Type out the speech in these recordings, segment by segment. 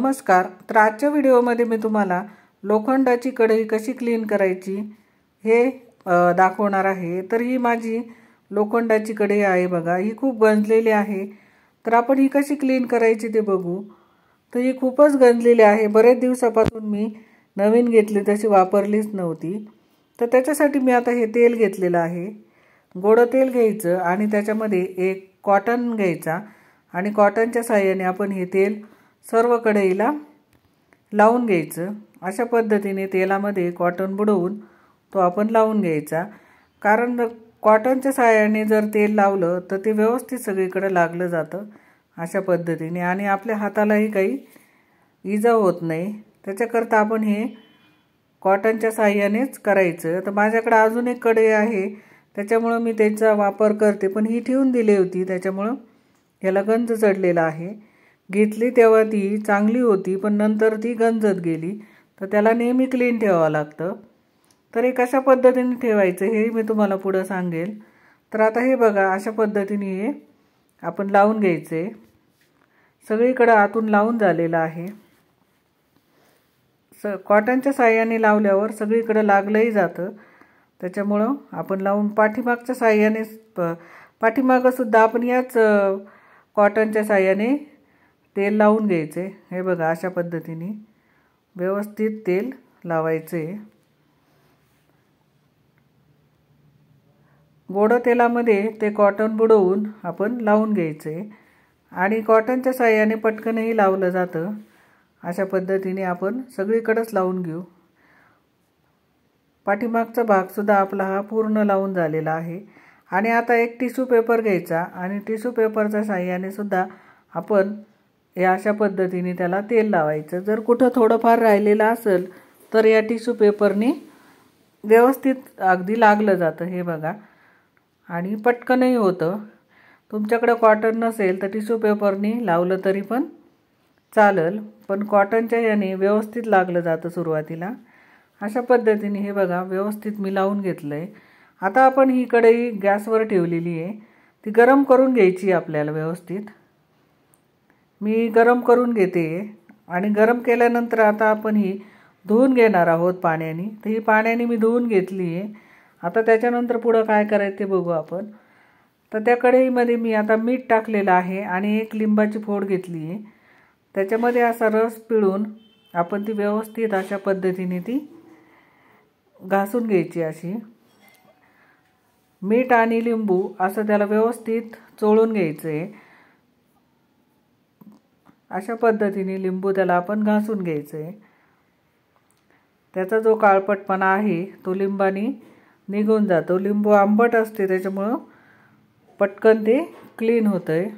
नमस्कार। तर आजच्या व्हिडिओमध्ये मी तुम्हाला लोखंडाची कढई कशी क्लीन करायची हे दाखवणार आहे। तर ही माझी लोखंडाची कढई आहे बघा, ही खूप गंजलेली आहे। तर आपण ही कशी क्लीन करायची ते बघू। तर ही खूपच गंजलेली आहे, बरेच दिवसापासून मी नवीन घेतली, तशी वापरलीच नव्हती। तर त्याच्यासाठी मी आता हे तेल घेतलेलं आहे। गोड तेल घ्यायचं आणि त्याच्यामध्ये एक कॉटन घ्यायचा आणि कॉटनच्या साहाय्याने आपण हे तेल सर्व कढईला लावून घ्यायचं। अशा पद्धतीने तेलामध्ये कॉटन बुडवून तो आपण लावून घ्यायचा, कारण कॉटनच्या साहाय्याने जर तेल लावलं तर ते व्यवस्थित सगळीकडे लागलं जातं अशा पद्धतीने, आणि आपल्या हातालाही काही इजा होत नाही। त्याच्याकरता आपण हे कॉटनच्या साहाय्यानेच करायचं। तर माझ्याकडे अजून एक कढई आहे, त्याच्यामुळे मी त्याचा वापर करते, पण ही ठेवून दिली होती त्याच्यामुळे याला गंज चढलेला आहे। घेतली तेव्हा ती चांगली होती, पण नंतर ती गंजत गेली, तर त्याला नेहमी क्लीन ठेवावं लागतं। तर हे कशा पद्धतीने ठेवायचं हे मी तुम्हाला पुढे सांगेल। तर आता हे बघा, अशा पद्धतीने हे आपण लावून घ्यायचे। सगळीकडे आतून लावून झालेलं आहे। कॉटनच्या साहाय्याने लावल्यावर सगळीकडे लागलंही जातं, त्याच्यामुळं आपण लावून पाठीमागच्या साहाय्याने पाठीमागं सुद्धा आपण याच कॉटनच्या साहाय्याने तेल लावून घ्यायचे। हे बघा, अशा पद्धतीने व्यवस्थित तेल लावायचे। गोड तेलामध्ये ते कॉटन बुडवून आपण लावून घ्यायचे आणि कॉटनच्या साहाय्याने पटकनही लावलं जातं। अशा पद्धतीने आपण सगळीकडेच लावून घेऊ। पाठीमागचा भाग सुद्धा आपला हा पूर्ण लावून झालेला आहे। आणि आता एक टिश्यू पेपर घ्यायचा आणि टिश्यू पेपरच्या साहाय्याने सुद्धा आपण या अशा पद्धतीने त्याला तेल लावायचं। जर कुठं थोडंफार राहिलेलं असेल तर या टिश्यू पेपरने व्यवस्थित अगदी लागलं जातं, हे बघा, आणि पटकनही होतं। तुमच्याकडे कॉटन नसेल तर टिश्यू पेपरने लावलं तरी पण चालेल, पण कॉटनच्या याने व्यवस्थित लागलं जातं सुरुवातीला। अशा पद्धतीने हे बघा, व्यवस्थित मी लावून घेतलंय। आता आपण ही कढई गॅसवर ठेवलेली आहे, ती गरम करून घ्यायची आपल्याला व्यवस्थित। मी गरम करून घेते आणि गरम केल्यानंतर आता आपण ही धुवून घेणार आहोत पाण्याने। तर ही पाण्याने मी धुवून घेतली आहे। आता त्याच्यानंतर पुढं काय करायचं ते बघू आपण। तर त्या कढईमध्ये मी आता मीठ टाकलेलं आहे आणि एक लिंबाची फोड घेतली आहे, त्याच्यामध्ये असा रस पिळून आपण ती व्यवस्थित अशा पद्धतीने ती घासून घ्यायची। अशी मीठ आणि लिंबू असं त्याला व्यवस्थित चोळून घ्यायचं आहे। अशा पद्धतीने लिंबू त्याला आपण घासून घ्यायचं आहे। त्याचा जो काळपटपणा आहे तो लिंबाने निघून जातो। लिंबू आंबट असते त्याच्यामुळं पटकन ते क्लीन होतंय।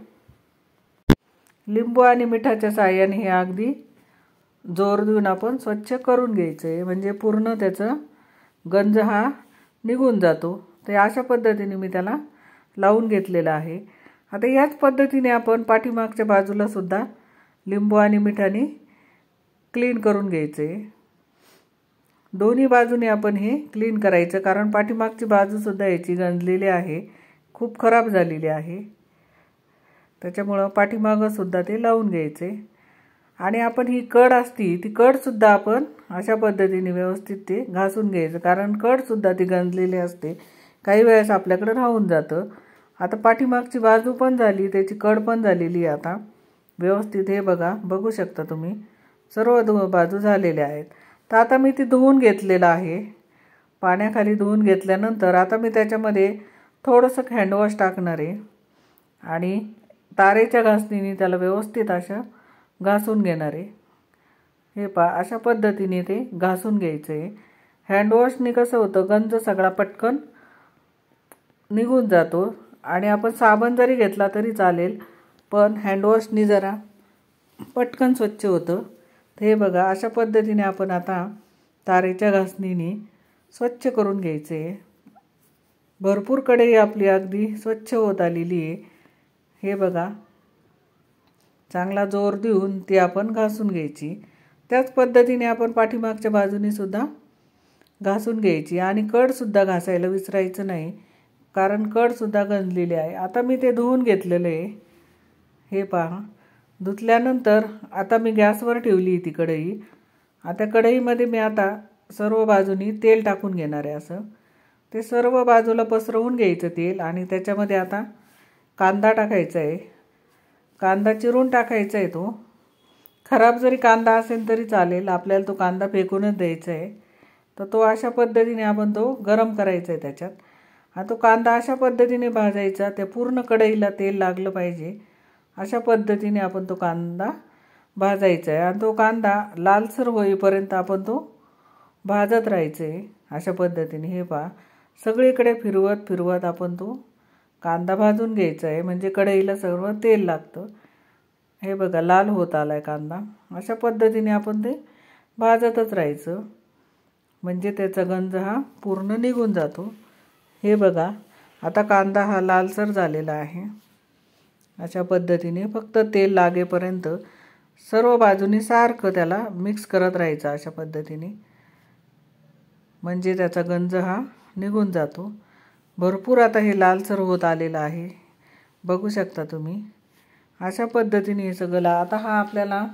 लिंबू आणि मिठाच्या साहाय्याने हे अगदी जोर देऊन आपण स्वच्छ करून घ्यायचं आहे, म्हणजे पूर्ण त्याचा गंज हा निघून जातो। तर अशा पद्धतीने मी त्याला लावून घेतलेला आहे। आता याच पद्धतीने आपण पाठीमागच्या बाजूला सुद्धा लिंबू आणि मिठाने क्लीन करून घ्यायचे। दोन्ही बाजूने आपण हे क्लीन करायचं, कारण पाठीमागची बाजू सुद्धा याची गंजलेली आहे, खूप खराब झालेली आहे, त्याच्यामुळं पाठीमागं सुद्धा ते लावून घ्यायचे। आणि आपण ही कड असती ती कड सुद्धा आपण अशा पद्धतीने व्यवस्थित ते घासून घ्यायचं, कारण कड सुद्धा ती गंजलेली असते, काही वेळेस आपल्याकडे राहून जातं। आता पाठीमागची बाजू पण झाली, त्याची कड पण झालेली आहे आता व्यवस्थित। हे बघा, बघू शकता तुम्ही, सर्व बाजू झालेल्या आहेत। तर आता मी ती धुवून घेतलेलं आहे, पाण्याखाली धुवून घेतल्यानंतर आता मी त्याच्यामध्ये थोडंसं हँडवॉश टाकणार आहे आणि तारेच्या घासणीने त्याला व्यवस्थित अशा घासून घेणार आहे। हे पहा, अशा पद्धतीने ते घासून घ्यायचं आहे। हँडवॉशने कसं होतं, गंज सगळा पटकन निघून जातो, आणि आपण साबण जरी घेतला तरी चालेल, पण हँडवॉशने जरा पटकन स्वच्छ होतं। तर हे बघा, अशा पद्धतीने आपण आता तारेच्या घासणीने स्वच्छ करून घ्यायचे। भरपूर कढई आपली अगदी स्वच्छ होत आलेली आहे। हे बघा, चांगला जोर देऊन ती आपण घासून घ्यायची। त्याच पद्धतीने आपण पाठीमागच्या बाजूने सुद्धा घासून घ्यायची आणि कड सुद्धा घासायला विसरायचं नाही, कारण कड सुद्धा गंजलेली आहे। आता मी ते धुवून घेतलेलं आहे, हे पहा, धुतल्यानंतर आता मी गॅसवर ठेवली ती कढई. आता कढईमध्ये मी आता सर्व बाजूनी तेल टाकून घेणार आहे. असं ते सर्व बाजूला पसरवून घ्यायचं तेल. आणि त्याच्यामध्ये आता कांदा टाकायचा आहे. कांदा चिरून टाकायचा आहे. तो खराब जरी कांदा असेल तरी चालेल, आपल्याला तो कांदा फेकूनच द्यायचा आहे. तर तो अशा पद्धतीने आपण तो गरम करायचा आहे त्याच्यात. आणि तो कांदा अशा पद्धतीने भाजायचा, त्या पूर्ण कढईला तेल लागलं पाहिजे अशा पद्धतीने आपण तो कांदा भाजायचा आहे. आणि तो कांदा लालसर होईपर्यंत आपण तो भाजत राहायचं आहे अशा पद्धतीने. हे पहा, सगळीकडे फिरवत फिरवत आपण तो कांदा भाजून घ्यायचा आहे, म्हणजे कढईला सर्व तेल लागतं. हे बघा, लाल होत आला आहे कांदा. अशा पद्धतीने आपण ते भाजतच राहायचं, म्हणजे त्याचा गंज हा पूर्ण निघून जातो. हे बघा, आता कांदा हा लालसर झालेला आहे. अशा पद्धतीने फक्त तेल लागेपर्यंत सर्व बाजूनी सारखं त्याला मिक्स करत राहायचं अशा पद्धतीने, म्हणजे त्याचा गंज हा निघून जातो. भरपूर आता हे लालसर होत आलेलं आहे, बघू शकता तुम्ही. अशा पद्धतीने हे सगळं आता हा आपल्याला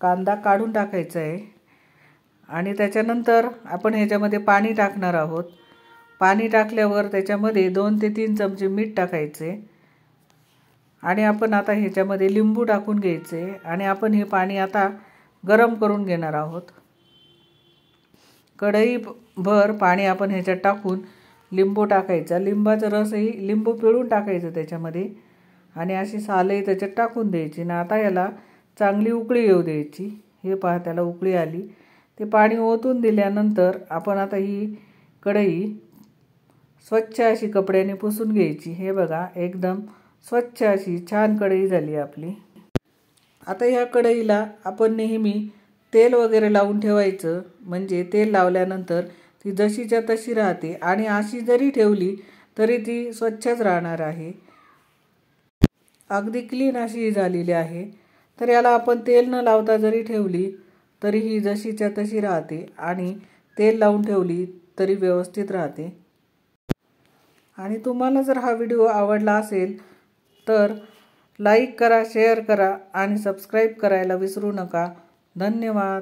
कांदा काढून टाकायचा आहे. आणि त्याच्यानंतर आपण ह्याच्यामध्ये पाणी टाकणार आहोत. पाणी टाकल्यावर त्याच्यामध्ये 2 ते 3 चमचे मीठ टाकायचे. आणि आपण आता ह्याच्यामध्ये लिंबू टाकून घ्यायचे. आणि आपण हे पाणी आता गरम करून घेणार आहोत. कढईभर पाणी आपण ह्याच्यात टाकून लिंबू टाकायचा. लिंबाचा रसही लिंबू पिळून टाकायचं त्याच्यामध्ये. आणि अशी सालही त्याच्यात टाकून द्यायची. ना आता याला चांगली उकळी येऊ द्यायची. हे पहा, त्याला उकळी आली. ते पाणी ओतून दिल्यानंतर आपण आता ही कढई स्वच्छ अशी कपड्याने पुसून घ्यायची. हे बघा, एकदम स्वच्छ अशी छान कढई झाली आपली. आता ह्या कढईला आपण नेहमी तेल वगैरे लावून ठेवायचं, म्हणजे तेल लावल्यानंतर ती जशीच्या तशी राहते. आणि अशी जरी ठेवली तरी ती स्वच्छच राहणार आहे. अगदी क्लीन अशी झालेली आहे. तर याला आपण तेल न लावता जरी ठेवली तरी ही जशीच्या तशी राहते. आणि तेल लावून ठेवली तरी व्यवस्थित राहते. आणि तुम्हाला जर हा व्हिडिओ आवडला असेल तर लाईक करा, शेअर करा आणि सबस्क्राईब करायला विसरू नका. धन्यवाद.